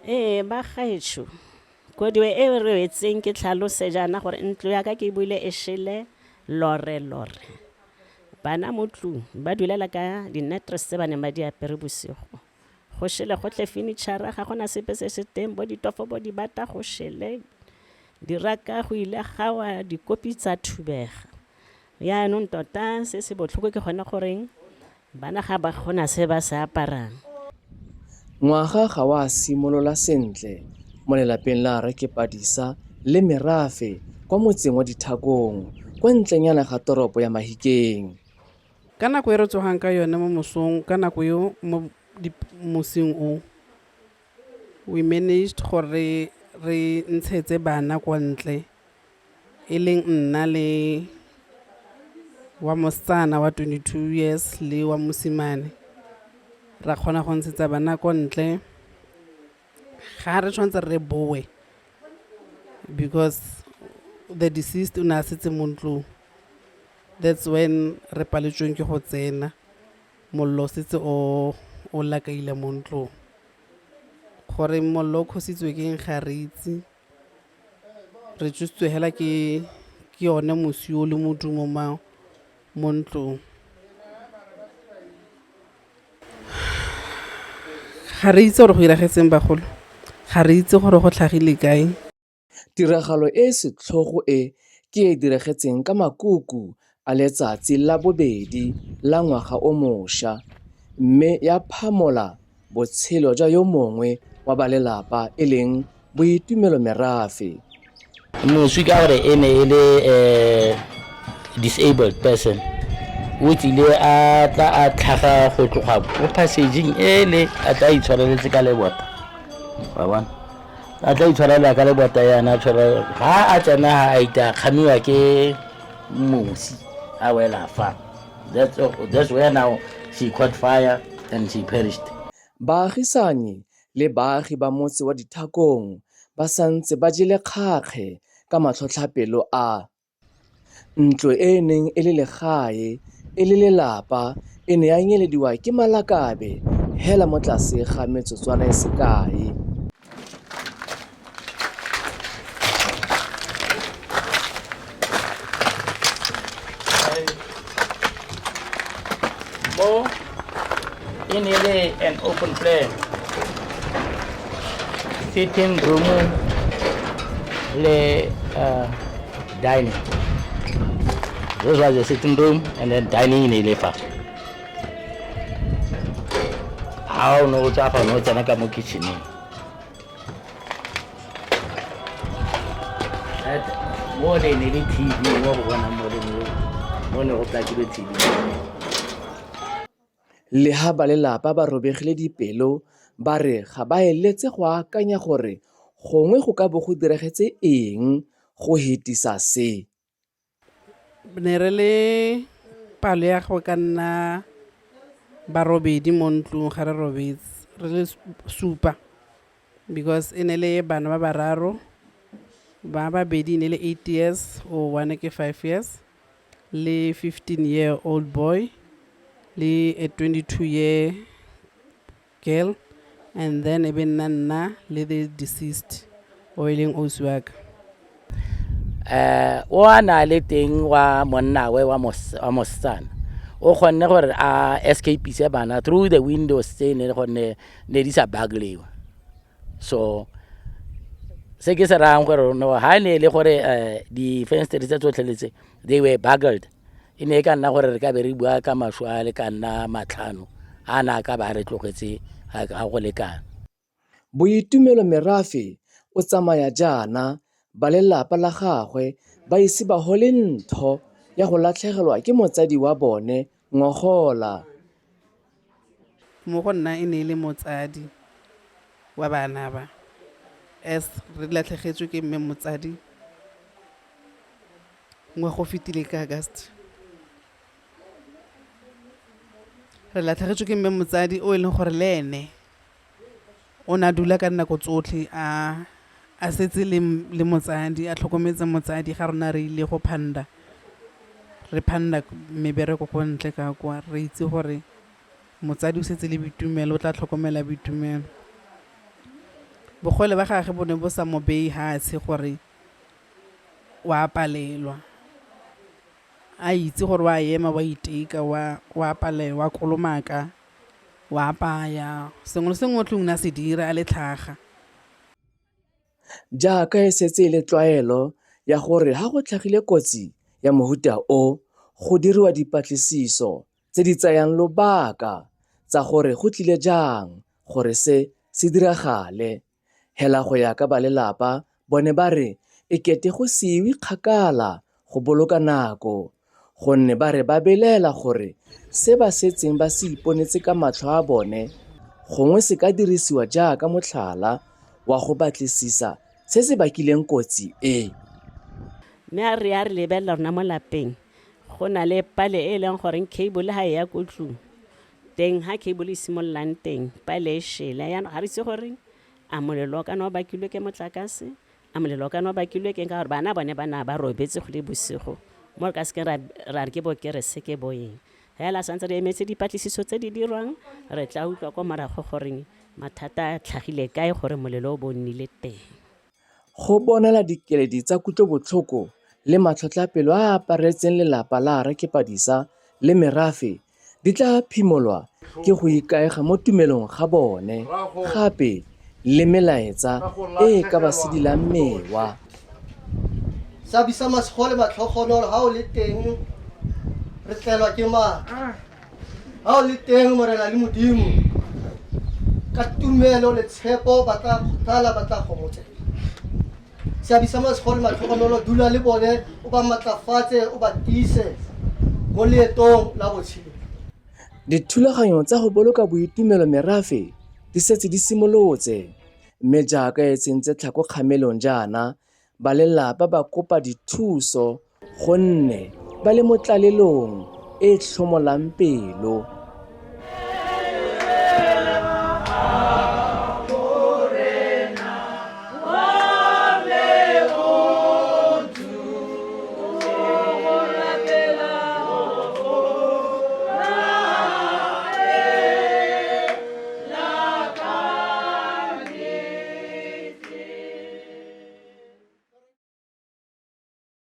Ba gaetsho kodiwe e re etseng ke tlhalose jaana gore ntlo ya ka ke buile e shele lore bana mo tlung ba dulela ka di-netres tse ba neng ba di apere bosigo go shele go tle furniture ga gona sepe se se teng bo ditofo bo di bata go shele diraka go ile gawa dikopi tsa thubega yaanong tota se se botlhoko ke gone goreng bana ga ba gona se ba se aparang. Ngwaga ga wa simolola sentle mo lelapeng la Rre Padisa le Merafe kwa motseng wa Dithakong kwa ntlenyana ga toropo ya Mahikeng. Ka nako e re tsogang ka yone mo mosong ka nako yo mo mosing o we managed gore re ntshetse bana kwa ntle e leng nna le wa mosetsana wa 22 years le wa mosimane ra kgona go ntshetsa bana kwa ntle ga re tshwanetse re boe because the deceased o ne a setse mo ntlong. That's when re paletsweng ke go tsena mollo setse o lakaile mo ntlong gore mollo o khositswe ke eng ga re itse re tshositswe hela ke yone mosi o le modumo mo ntlong. Ga re itse gore go iragetseng bagolo ga re itse gore go tlhagile kae. Tiragalo e setlhogo e ke e diragetseng ka makuku a letsatsi la bobedi la ngwaga o mošwa mme ya phamola botshelo jwa yo mongwe wa balelapa e leng Boitumelo Merafe. Moswi ka gore e ne e le disabled person o tsile a tla a tlhaga go tloga mo passageng ele a tla itshwareletse ka lebota wa bona a tla itshwarelela ka lebota yana tshwara ga a tsena a ita khamiwa ke mosi a wela fa that's where now she caught fire and she perished. Baagisani le baagi ba motse wa Dithakong ba santse ba jele kgakge ka matlhotlhapelo a ntlo e neng e le legae e le lelapa e ne ya nyelediwa ke malakabe hela mo tlase ga metsotswana e sekae. Mo e ne le an open plan sitting room le dining. This was the sitting room and then dining in Elefa. How no chapa no chana ka mo kitchen. That more than any TV mo bona mo ne o tla ke TV. Le ha balelapa ba robegile dipelo ba re ga ba eletse go akanya gore gongwe go ka bo go diragetse eng go hetisa se. Ne re le palo ya go ka nna barobedi mo ntlong ga re robetse re le supa because e ne le bana ba bararo ba babedi ne le 8 years o one ke 5 years le 15-year-old boy le a 22-year girl and then e be nna le the deceased o ileng ausi wa ka. O ana le teng wa monna we wa mosetsana o kgonne gore a escape se bana through the windows tse ne gone ne di sa bagliwa so se ke se rang gore no ha ne le gore di fensters tse tsotlheletse they were bugled ine e ka nna gore re ka be re bua ka mashwa le ka nna matlhano ana ka ba re tlogetse ga go lekana. Boitumelo Merafe o tsamaya jaana balelapa la gagwe ba ise ba hole ntho ya go latlhegelwa ke motsadi wa bone Ngogola. Mo go nna e ne le motsadi wa bana ba as re latlhegetswe ke mme motsadi ngwa go fitile ka August re latlhegetswe ke mme motsadi o e leng gore le ene o na dula ka nako tsotlhe a setse le motsadi a tlhokometse motsadi ga rona re ile go phanda re phanda mebereko ko ntle ka kwa re itse gore motsadi o setse le Boitumelo o tla tlhokomela Boitumelo bogole ba gage bo ne bo sa mo beye hatshe gore wa palelwa, a itse gore wa ema wa iteka wa palelwa wa kolomaka wa apaya sengwe le sengwe o tlong na se dira a le tlhaga. Jaaka e setse e le tlwaelo ya gore ha go tlhagile kotsi ya mohuta o go diriwa dipatlisiso tse di tsayang lobaka tsa gore go tlile jang gore se diragale. Hela go ya ka ba lelapa bone ba re e kete go seiwe kgakala go boloka nako, gonne ba re ba belela gore se ba setseng ba se iponetse ka matlho a bone gongwe se ka dirisiwa jaaka motlhala wa go batlisisa se se bakileng kotsi e. Mme a re lebelela rona mo lapeng go na le pale e leng goreng cable ha e ya ko tlung teng, ha cable e simololang teng pale e shele yaanong ga re itse gore a molelo o kana o bakilwe ke motlakase, a molelo o kana o bakilwe ke ka gore bana bone ba na ba robetse go le bosigo mo re ka sekeng ra re ke bo kerese ke boeng. Hela santse re emetse dipatlisiso tse di dirwang, re tla utlwa ko morago goreng mathata a tlhagile kae gore molelo o bo nnile teng. Go bonela dikeledi tsa kutlobotlhoko le matlhotlhapelo a aparetseng lelapa la Rre Padisa le merafe di tla phimolwa ke go ikaega mo tumelong ga bone, gape le melaetsa e ka ba sedilang mewa. Sabisa Masgole Matlhogonolo ha o le teng re tlelwa ke maatla, ha o le teng Morena le Modimo ka tumelo le tshepo ba tla kgothala ba tla gomotsa. Sabisa Masgole Matlhogonolo dula le bone o ba matlafatse o ba tiise mo leetong la botshelo. Dithulaganyo tsa go boloka boitumelo merafe di setse di simolotse, mme jaaka e tsentse tlhako kgamelong jaana ba lelapa ba kopa dithuso gonne ba le mo tlalelong e tlhomolang pelo.